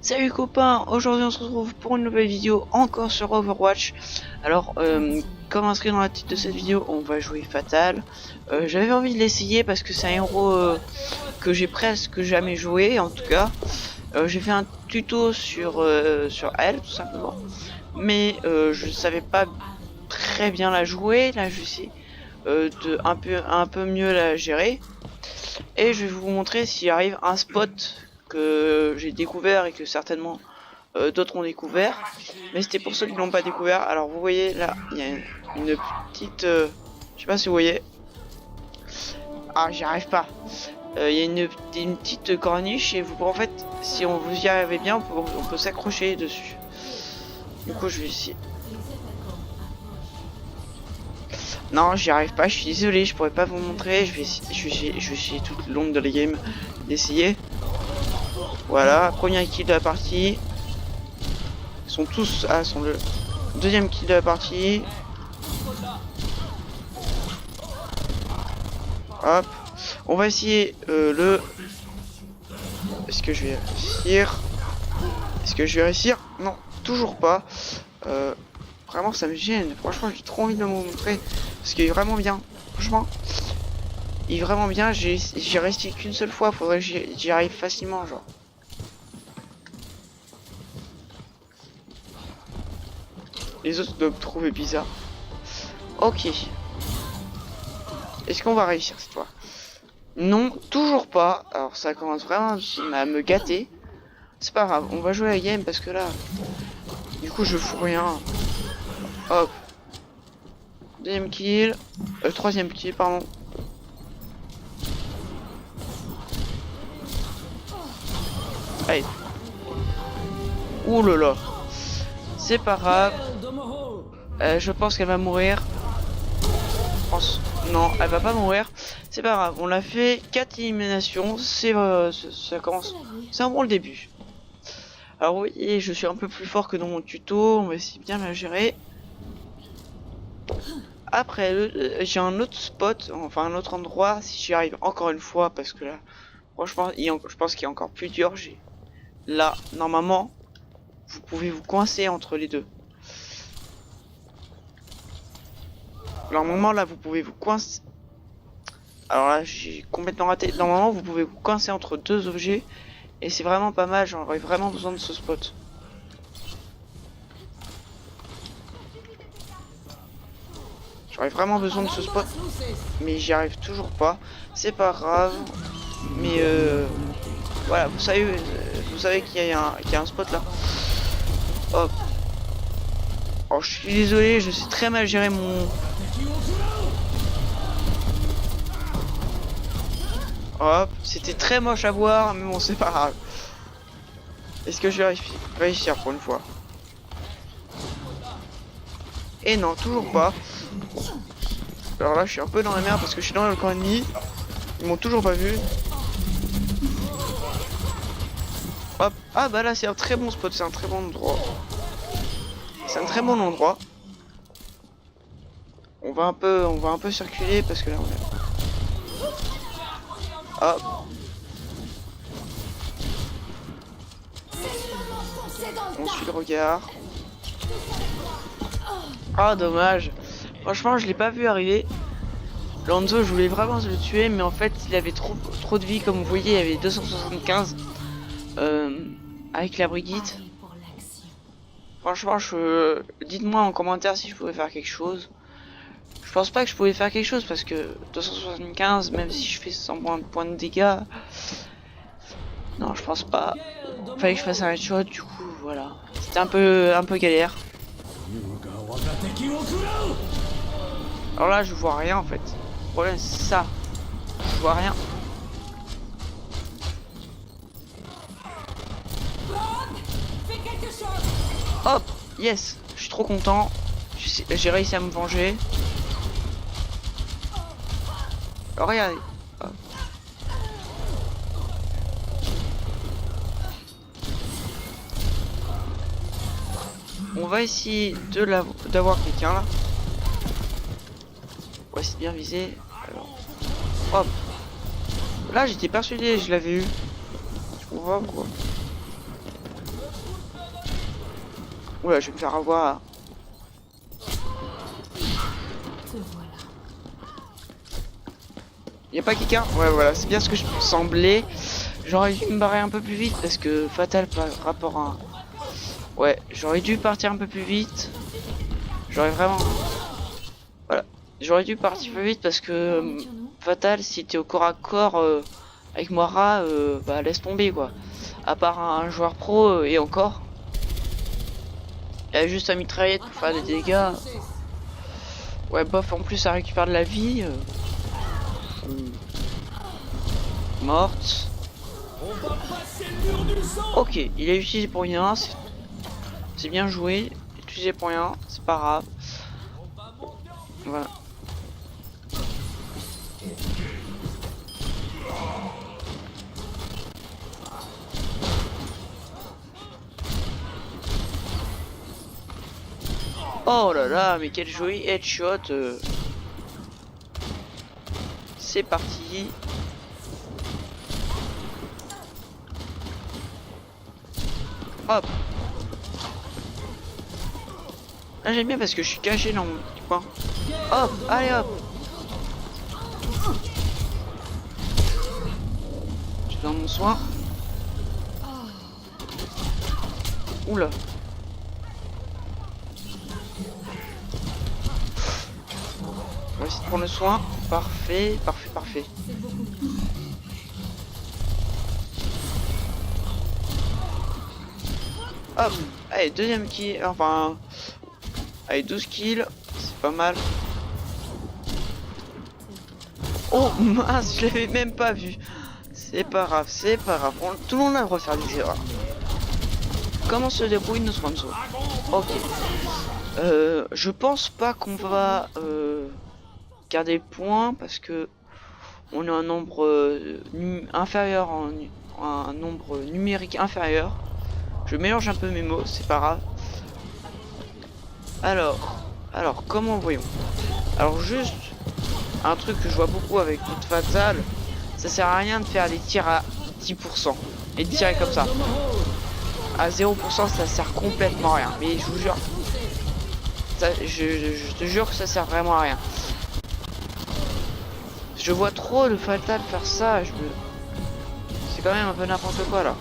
Salut copains, aujourd'hui on se retrouve pour une nouvelle vidéo encore sur Overwatch. Alors comme inscrit dans la titre de cette vidéo, on va jouer Fatal. J'avais envie de l'essayer parce que c'est un héros que j'ai presque jamais joué en tout cas. J'ai fait un tuto sur elle tout simplement, mais je savais pas très bien la jouer. Là je sais de un peu mieux la gérer. Et je vais vous montrer s'il arrive un spot que j'ai découvert et que certainement d'autres ont découvert. Mais c'était pour ceux qui l'ont pas découvert. Alors vous voyez là, il y a une petite... je sais pas si vous voyez. Ah, j'y arrive pas. Il y a une petite corniche et vous, en fait, si on vous y arrivez bien, on peut s'accrocher dessus. Du coup, je vais essayer. Non, j'y arrive pas, je suis désolé, je pourrais pas vous montrer. Je vais essayer toute longue de la game d'essayer. Voilà, premier kill de la partie. Ils sont tous... Ah, sont le deuxième kill de la partie. Hop. On va essayer le... Est-ce que je vais réussir? Est-ce que je vais réussir? Non, toujours pas. Vraiment, ça me gêne. Franchement, j'ai trop envie de me montrer. Parce qu'il est vraiment bien. Franchement, il est vraiment bien. J'ai resté qu'une seule fois. Faudrait que j'y arrive facilement, genre. Les autres doivent me trouver bizarre. Ok. Est-ce qu'on va réussir cette fois? Non, toujours pas. Alors ça commence vraiment à me gâter. C'est pas grave, on va jouer à la game parce que là... Du coup je fous rien. Hop. Deuxième kill. Troisième kill, pardon. Allez. Ouh là là. C'est pas grave. Je pense qu'elle va mourir. Non, elle va pas mourir. C'est pas grave, on l'a fait 4 éliminations. Ça commence. C'est un bon le début. Alors oui, je suis un peu plus fort que dans mon tuto. On va essayer bien la gérer. Après, j'ai un autre spot, enfin un autre endroit. Si j'y arrive encore une fois, parce que là, franchement, je pense qu'il est encore plus dur. Là, normalement, vous pouvez vous coincer entre les deux. Normalement, là, vous pouvez vous coincer. Alors là, j'ai complètement raté. Normalement, vous pouvez vous coincer entre deux objets. Et c'est vraiment pas mal, j'aurais vraiment besoin de ce spot. J'aurais vraiment besoin de ce spot. Mais j'y arrive toujours pas. C'est pas grave. Mais voilà, vous savez qu'il y a un spot là. Hop. Oh, je suis désolé, je sais très mal gérer mon... Hop, c'était très moche à voir, mais bon, c'est pas grave. Est-ce que je vais réussir pour une fois? Et non, toujours pas. Alors là, je suis un peu dans la merde parce que je suis dans le camp ennemi. Ils m'ont toujours pas vu. Hop. Ah bah là, c'est un très bon spot, c'est un très bon endroit. C'est un très bon endroit. On va un peu circuler parce que là, on est... Hop. On suit le regard. Ah, dommage. Franchement, je l'ai pas vu arriver. Lonzo, je voulais vraiment le tuer, mais en fait, il avait trop de vie. Comme vous voyez, il avait 275 avec la Brigitte. Franchement, dites-moi en commentaire si je pouvais faire quelque chose. Je pense pas que je pouvais faire quelque chose parce que 275, même si je fais 100 points de dégâts... Non, je pense pas. Fallait que je fasse un headshot, du coup, voilà. C'était un peu galère. Alors là, je vois rien en fait. Le problème, c'est ça. Je vois rien. Hop, yes. Je suis trop content. J'ai réussi à me venger. Alors, regardez. Hop. On va essayer d'avoir quelqu'un là. Ouais, c'est bien visé. Alors, hop. Là, j'étais persuadé, je l'avais eu. On va quoi. Oula, je vais me faire avoir. Y'a pas quelqu'un? Ouais, voilà, c'est bien ce que je me semblais. J'aurais dû me barrer un peu plus vite parce que fatal par rapport à... Ouais, j'aurais dû partir un peu plus vite. J'aurais vraiment... Voilà. J'aurais dû partir plus vite parce que fatal, si t'es au corps à corps avec Moira, bah laisse tomber quoi. À part un joueur pro et encore. Il a juste sa mitraillette pour faire des dégâts. Ouais, bof, en plus ça récupère de la vie. Morte. Ok, il est utilisé pour rien. C'est bien joué. Utilisé pour rien, c'est pas grave. Voilà. Oh là là, mais quel joli headshot. C'est parti. Hop. Là j'aime bien parce que je suis caché dans mon petit coin. Hop, allez hop. Je suis dans mon soin. Oula. On va essayer de prendre le soin. Parfait, parfait, parfait. Hop. Allez, deuxième kill. Enfin... Allez, 12 kills. C'est pas mal. Oh mince, je l'avais même pas vu. C'est pas grave, c'est pas grave. Tout le monde a le droit de faire des erreurs. Comment se débrouille nos sponsors? Ok. Je pense pas qu'on va garder le point parce que on a un nombre inférieur un nombre numérique inférieur. Je mélange un peu mes mots, c'est pas grave. Alors comment voyons? Alors juste un truc que je vois beaucoup avec toute fatale, ça sert à rien de faire des tirs à 10% et de tirer comme ça. À 0% ça sert complètement à rien. Mais je vous jure, ça, je te jure que ça sert vraiment à rien. Je vois trop de fatal faire ça. C'est quand même un peu n'importe quoi là.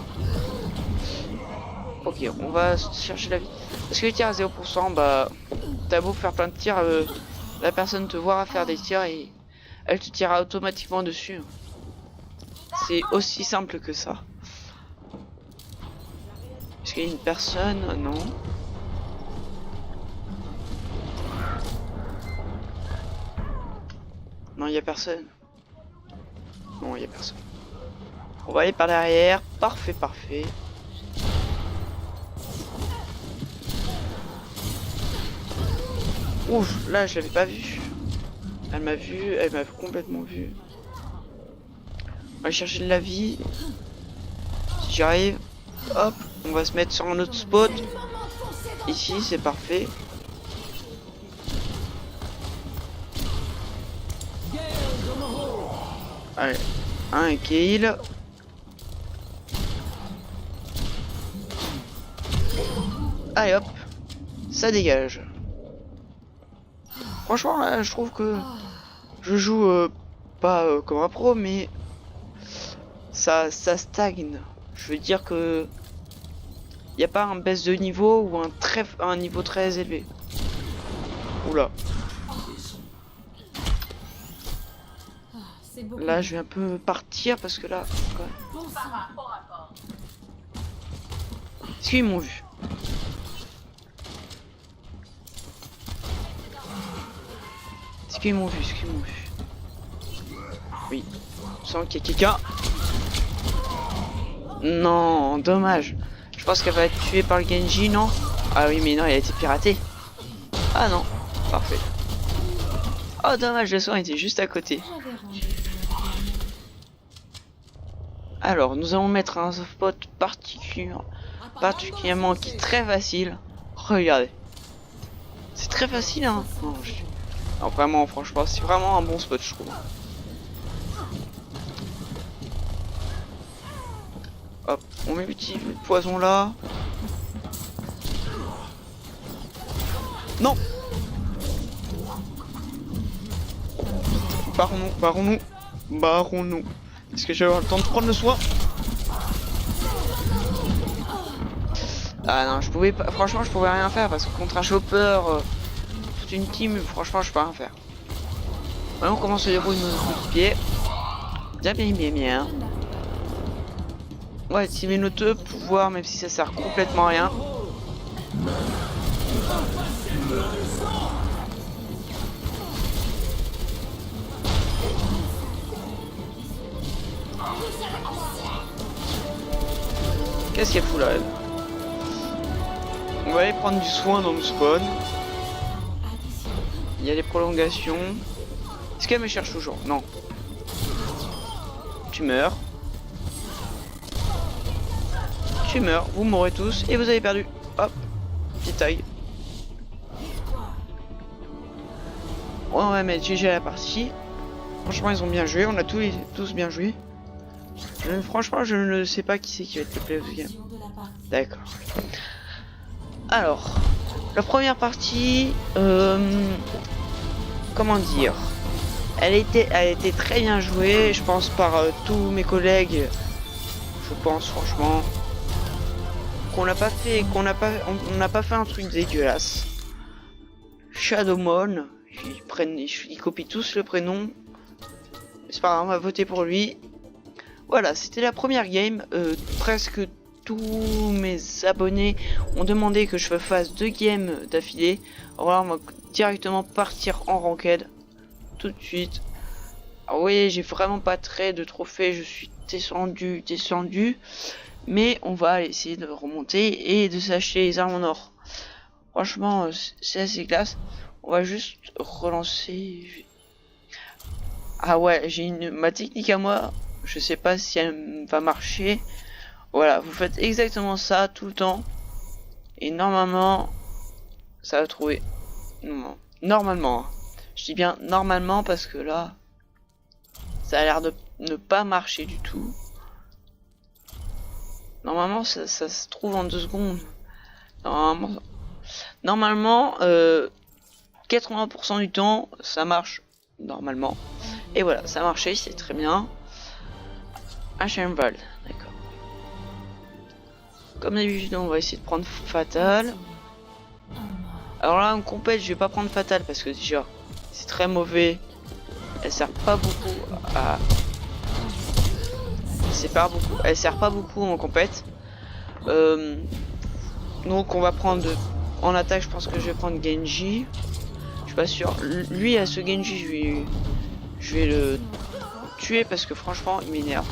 Ok, on va chercher la vie. Parce que les tirs à 0%, bah t'as beau faire plein de tirs, la personne te voira faire des tirs et elle te tirera automatiquement dessus. C'est aussi simple que ça. Est-ce qu'il y a une personne? Non. Non, il n'y a personne. Non, il n'y a personne. On va aller par derrière. Parfait, parfait. Ouf, là, je l'avais pas vu. Elle m'a vu, elle m'a complètement vu. On va chercher de la vie. Si j'y arrive, hop, on va se mettre sur un autre spot. Ici, c'est parfait. Allez, un kill. Allez hop, ça dégage. Franchement, là, je trouve que je joue pas comme un pro, mais ça stagne. Je veux dire que il n'y a pas un baisse de niveau ou un niveau très élevé. Oula. Là, je vais un peu partir parce que là, est-ce qu'ils m'ont vu? Est-ce qu'ils m'ont vu? Est-ce qu'ils m'ont vu? Oui. Je sens qu'il y a quelqu'un. Non, dommage. Je pense qu'elle va être tuée par le Genji, non? Ah oui, mais non, elle a été piratée. Ah non, parfait. Oh dommage, le soin était juste à côté. Alors, nous allons mettre un spot particulièrement qui est très facile. Regardez. C'est très facile, hein. Non, non, vraiment, franchement, c'est vraiment un bon spot, je trouve. Hop, on met le petit poison là. Non. Barrons-nous, barrons-nous, barrons-nous. Est-ce que je vais avoir le temps de prendre le soin? Ah non, je pouvais pas, franchement je pouvais rien faire parce que contre un chopper, toute une team, franchement je peux rien faire. Voyons comment se déroule notre pied. Bien, bien, bien, bien. Ouais, activer notre pouvoir, même si ça sert complètement à rien. Qu'est-ce qu'elle fout là, elle? On va aller prendre du soin dans le spawn. Il y a des prolongations. Est-ce qu'elle me cherche toujours? Non. Tu meurs. Tu meurs. Vous mourrez tous et vous avez perdu. Hop. Petite taille. On va mettre GG à la partie. Franchement, ils ont bien joué. On a tous bien joué. Franchement, je ne sais pas qui c'est qui va être le play of the game. D'accord. Alors, la première partie, comment dire, elle a été très bien jouée, je pense par tous mes collègues. Je pense franchement qu'on n'a pas fait, on n'a pas fait un truc dégueulasse. Shadowmon, ils copient tous le prénom. C'est pas grave, on va voter pour lui. Voilà, c'était la première game. Presque tous mes abonnés ont demandé que je fasse 2 games d'affilée. Alors là, on va directement partir en ranked tout de suite. Alors oui, j'ai vraiment pas très de trophées, je suis descendu, mais on va essayer de remonter et de s'acheter les armes en or. Franchement, c'est assez classe. On va juste relancer. Ah ouais, j'ai ma technique à moi. Je sais pas si elle va marcher. Voilà, vous faites exactement ça tout le temps. Et normalement, ça va trouver. Non, normalement. Hein. Je dis bien normalement parce que là, ça a l'air de ne pas marcher du tout. Normalement, ça se trouve en 2 secondes. Normalement 80% du temps, ça marche normalement. Et voilà, ça a marché, c'est très bien. Ashenvald, d'accord. Comme d'habitude, on va essayer de prendre Fatal. Alors là, en compète, je vais pas prendre Fatal parce que déjà, c'est très mauvais. Elle sert pas beaucoup à... Elle sert pas beaucoup en compète. Donc on va prendre... En attaque, je pense que je vais prendre Genji. Je suis pas sûr. Lui, à ce Genji, je vais le tuer parce que franchement, il m'énerve.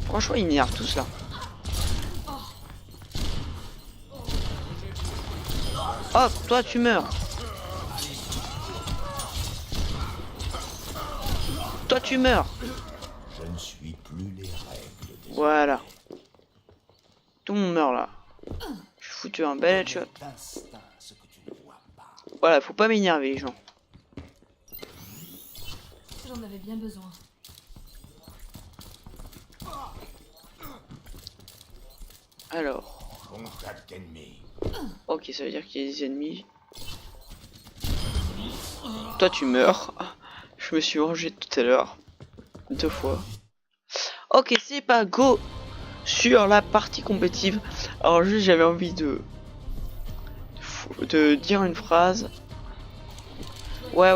Franchement, il m'énerve tout ça. Hop, toi tu meurs. Toi tu meurs. Je ne suis plus les règles des Voilà. Tout le monde meurt là. Je suis foutu un bel headshot. d'instinct, ce que tu ne vois pas. Voilà, faut pas m'énerver les gens. J'en avais bien besoin. Alors. Contact ennemi. Ok, ça veut dire qu'il y a des ennemis. Toi tu meurs. Je me suis mangé tout à l'heure. 2 fois. Ok, c'est pas go sur la partie compétitive. Alors juste j'avais envie de dire une phrase. Ouais.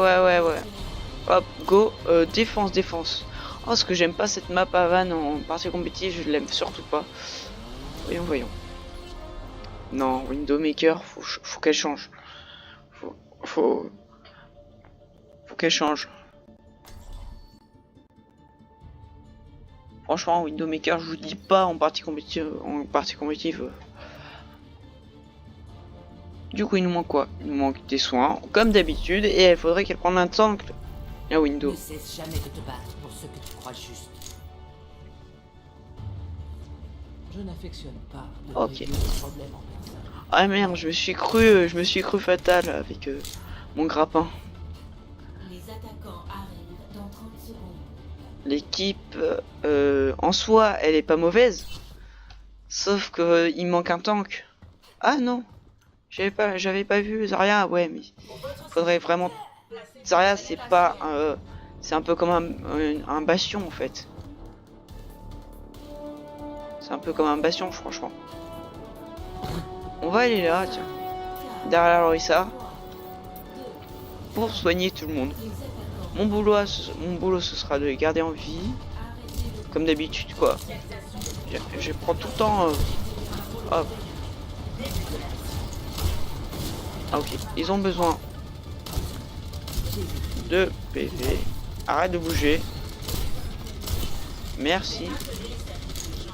Hop, go, défense. Oh, ce que j'aime pas cette map à van en partie compétitive, je l'aime surtout pas. Voyons. Non, Window Maker, faut qu'elle change. Faut qu'elle change. Franchement, Window Maker, je vous dis pas en partie compétitive. Du coup, il nous manque quoi? Il nous manque des soins, comme d'habitude, et il faudrait qu'elle prenne un tank. La Window. Ne cesse jamais de te battre pour ce que tu crois juste. Je n'affectionne pas de Ok. problème en personne. Ah merde, je me suis cru fatal avec mon grappin. Les attaquants arrivent dans 30 secondes. L'équipe en soi, elle est pas mauvaise. Sauf que il manque un tank. Ah non, j'avais pas vu Zarya. Ouais, mais faudrait vraiment. Zarya, c'est pas, c'est un peu comme un bastion en fait. C'est un peu comme un bastion, franchement. On va aller là, tiens, derrière Lorissa, pour soigner tout le monde. Mon boulot, ce sera de les garder en vie, comme d'habitude, quoi. Je prends tout le temps. Hop. Ah ok, ils ont besoin de PV. Arrête de bouger. Merci.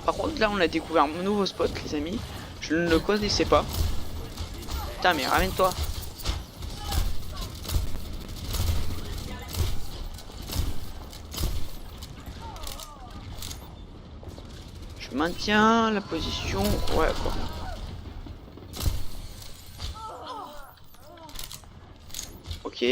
Par contre, là, on a découvert un nouveau spot, les amis. Je ne le connaissais pas. Putain, mais ramène-toi. Je maintiens la position. Ouais, quoi. Ok.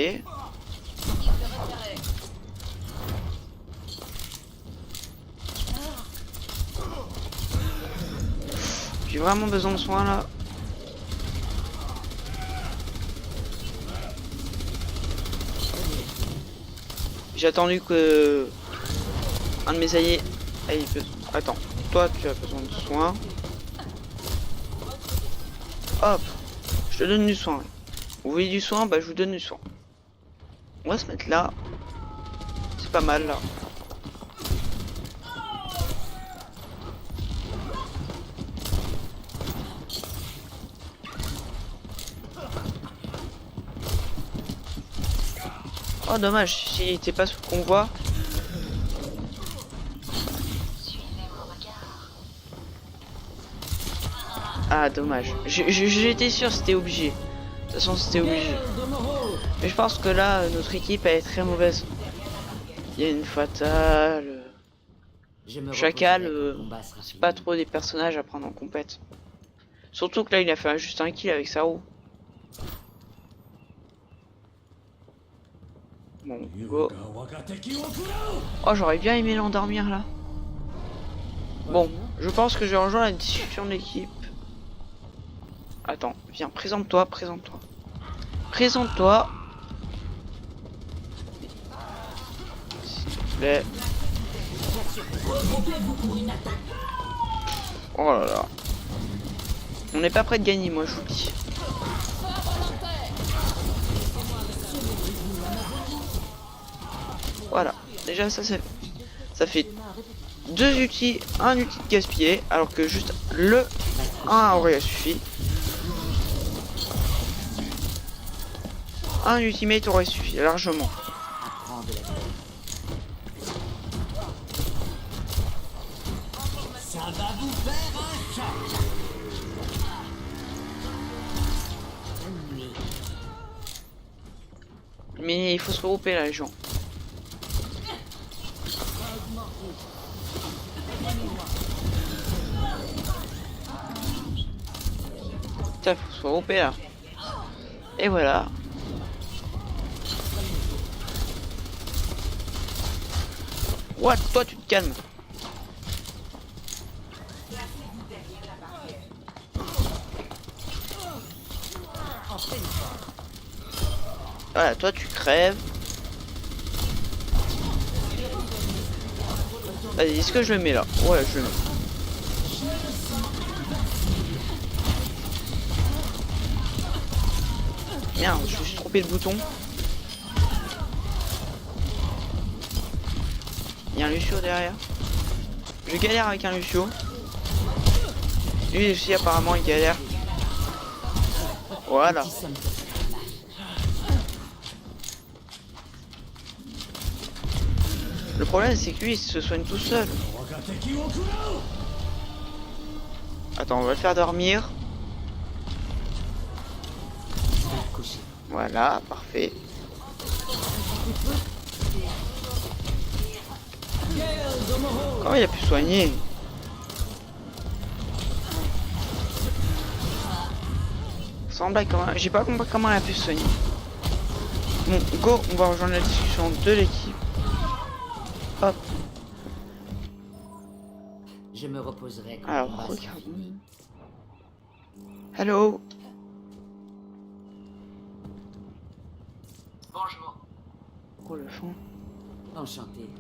J'ai vraiment besoin de soins là. J'ai attendu que un de mes alliés aille. Attends, toi tu as besoin de soins. Hop, je te donne du soin. Vous voulez du soin? Bah je vous donne du soin. On va se mettre là. C'est pas mal là. Oh dommage, s'il était pas sous convoi. Ah dommage. J'étais sûr c'était obligé. De toute façon c'était obligé. Mais je pense que là notre équipe elle est très mauvaise. Il y a une fatale. Chacal, c'est pas trop des personnages à prendre en compète. Surtout que là il a fait juste un kill avec sa roue. Bon, go. Oh, j'aurais bien aimé l'endormir là. Bon, je pense que je rejoins la discussion de l'équipe. Attends, viens, présente-toi, présente-toi. Présente-toi. S'il te plaît. Oh là là. On n'est pas prêt de gagner, moi je vous le dis. Voilà, déjà ça fait deux ultis, un ulti de gaspillé, alors que juste le 1 aurait suffi. Un ultimate aurait suffi largement. Ça va vous faire un choc. Mais il faut se regrouper là les gens. Putain, faut se regrouper là. Et voilà. What? Toi tu te calmes. Voilà, toi tu crèves. Vas-y, est-ce que je le mets là? Ouais, je le mets. Merde, je me suis trompé le bouton. Il y a un Lucio derrière. Je galère avec un Lucio. Lui aussi apparemment il galère. Voilà. Le problème c'est que lui il se soigne tout seul. Attends, on va le faire dormir. Voilà, parfait. Comment il a pu soigner? Sans blague, j'ai pas compris comment il a pu soigner. Bon, go, on va rejoindre la discussion de l'équipe. Hop, Je me reposerai quand Alors, le combat sera regardons. fini. Hello. Bonjour. Oh le fond. Enchanté.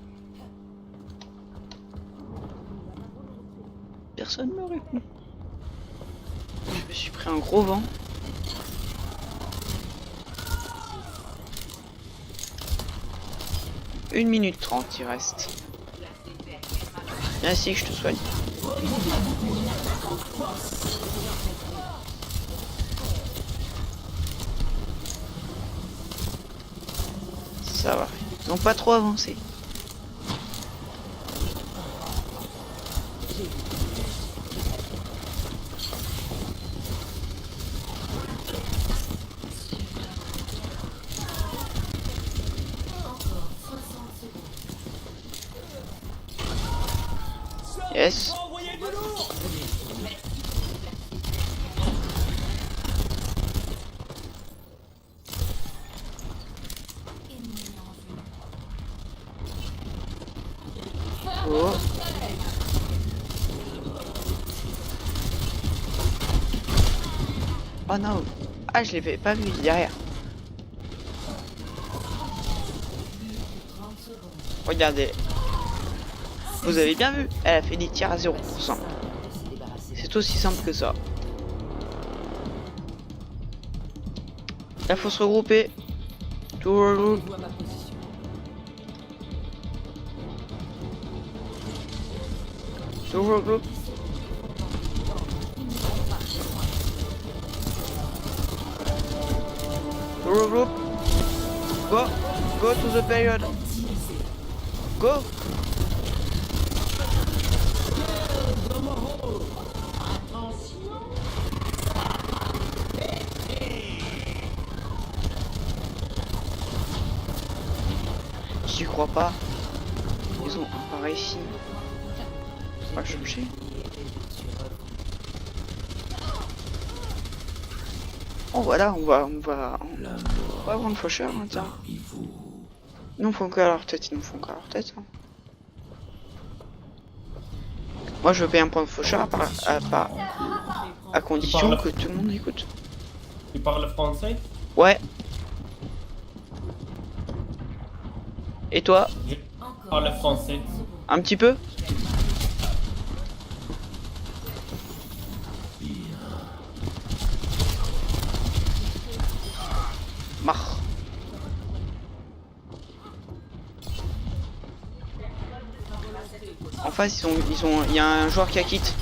Personne me répond. Je me suis pris un gros vent. Une minute 30 il reste. Merci que je te soigne. Ça va. Ils n'ont pas trop avancé. Yes. Oh. Oh non. Ah, je l'avais pas vu derrière. Regardez. Vous avez bien vu, elle a fait des tirs à 0%. C'est aussi simple que ça. Là, faut se regrouper. Tout regroupe. Rendez-vous à ma position. Tout regroupe. Tout regroupe. Go. Go to the period. Go. J'y crois pas. Ils ont pas réussi. On va changer. Oh voilà, on va prendre faucheur, hein, tiens. Ils nous font qu'à leur tête, ils nous font qu'à leur tête. Hein. Moi je veux bien prendre faucheur à condition que tout le monde écoute. Tu parles français? Ouais. Et toi? Je parle français. Un petit peu? Marre. En face, il y a un joueur qui a quitté.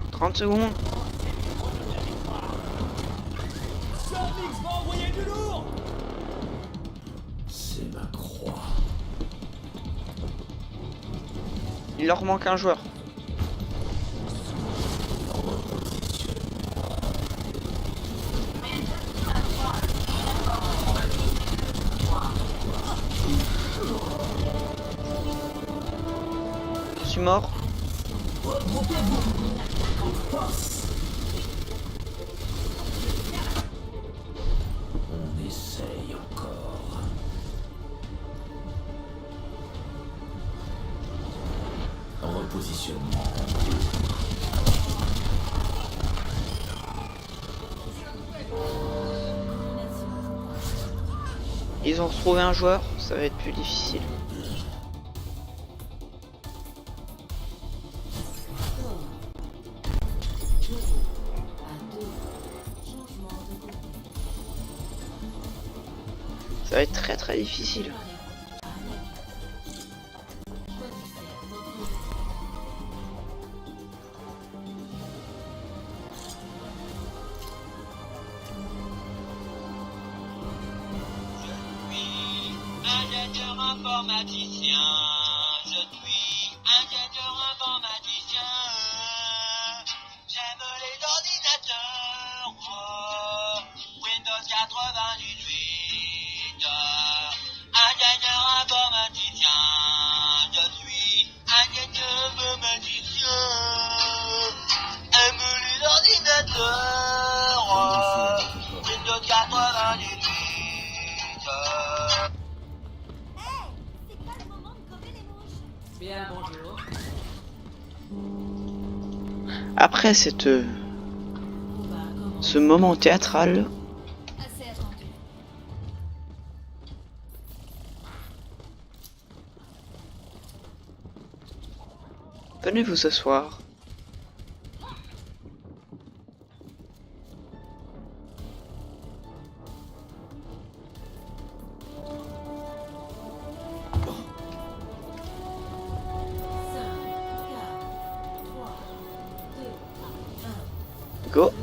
« 30 secondes. C'est ma croix. Il leur manque un joueur. Je suis mort. On essaye encore. Repositionnement. Ils ont retrouvé un joueur, ça va être plus difficile. Ça va être très très difficile. Ingénieur informaticien, je suis ingénieur informaticien. J'aime les ordinateurs, Windows 98. Ingénieur informaticien, je suis ingénieur informaticien. Aime les Bien, bonjour. Après ce moment théâtral, Assez attendu. venez vous asseoir. Go.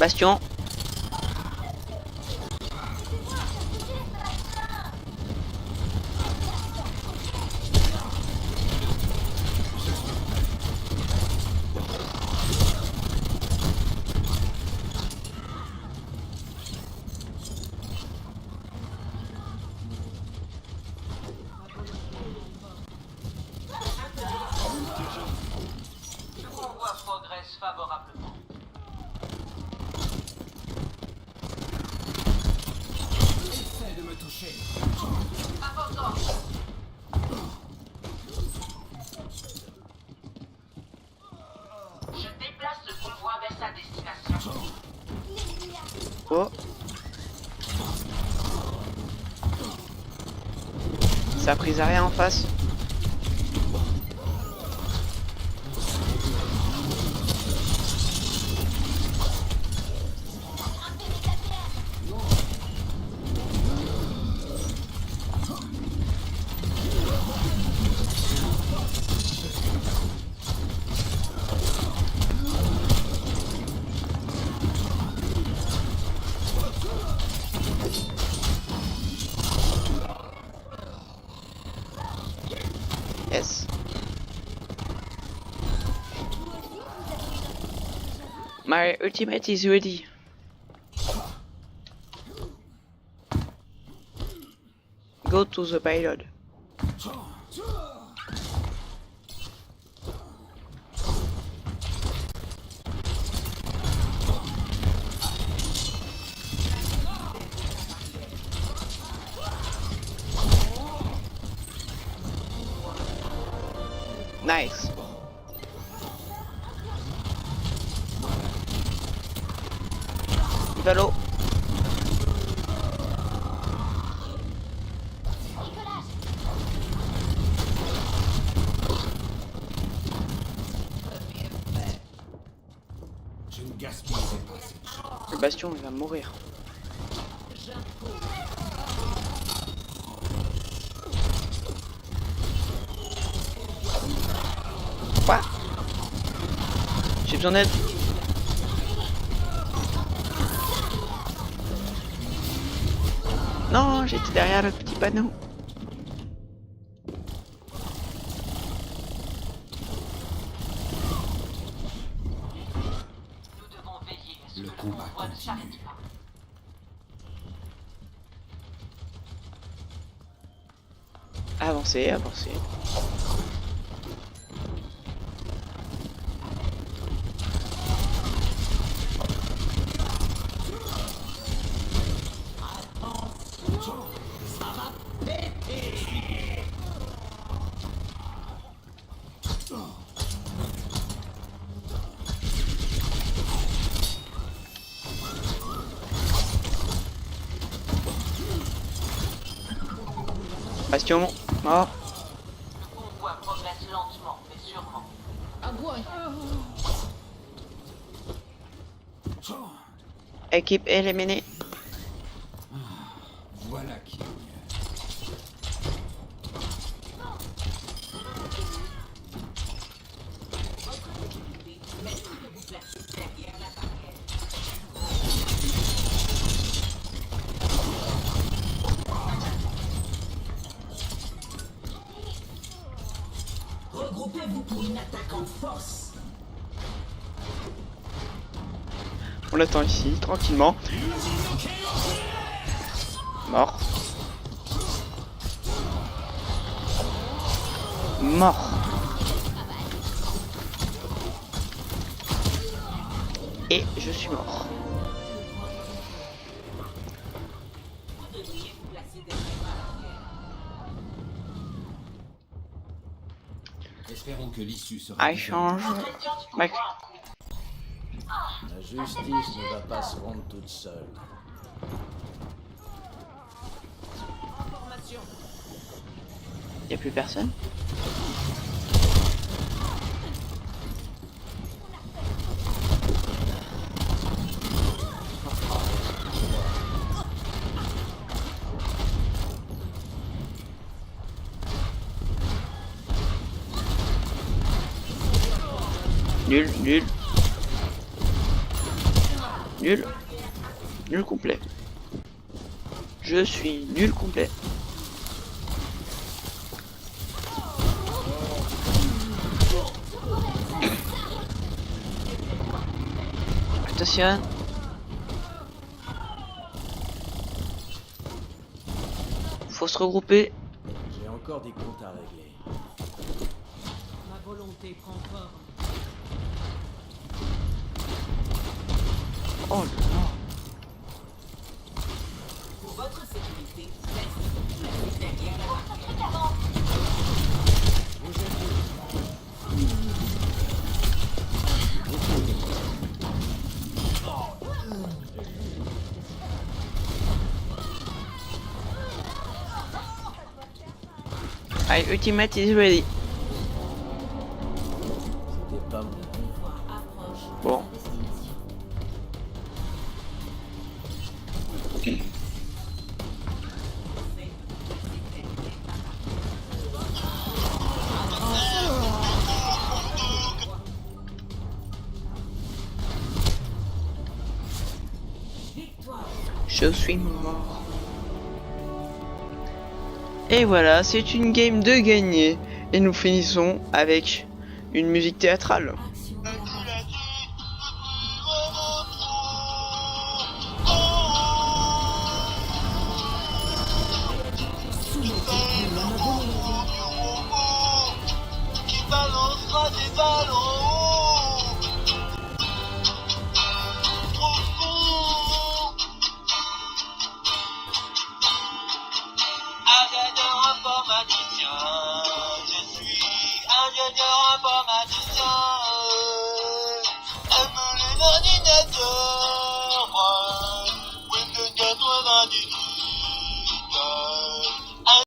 Bastion. Le convoi progresse favorablement. Important. Je déplace le convoi vers sa destination. Oh. Ça a pris à rien en face. Yes. My ultimate is ready. Go to the payload. Nice. Vélo. Je ne gaspillerai pas cette chance. Le bastion il va mourir. Quoi? J'ai besoin d'aide. Non, j'étais derrière le petit panneau. Nous devons veiller à ce Le que le combat convoi ne continue. s'arrête pas. Avancez, avancez. Bastion, mort. Le convoi progresse lentement, mais sûrement. Équipe éliminée. Voilà qui. Regroupez-vous pour une attaque en force. On l'attend ici, tranquillement. Mort. Mort. Et je suis mort. Espérons que l'issue sera Ah, il différente. change. Christian, tu peux Mec. voir. La justice ne va pas se rendre toute seule. Y a plus personne. Nul, nul. Nul. Nul complet. Je suis nul complet. Attention. Faut se regrouper. J'ai encore des comptes à régler. Ma volonté prend forme. Oh là. Pour votre sécurité, laissez derrière la partie. Allez, ultimate is ready. C'était pas mon. Bon. Je suis mort. Et voilà, c'est une game de gagné. Et nous finissons avec une musique théâtrale.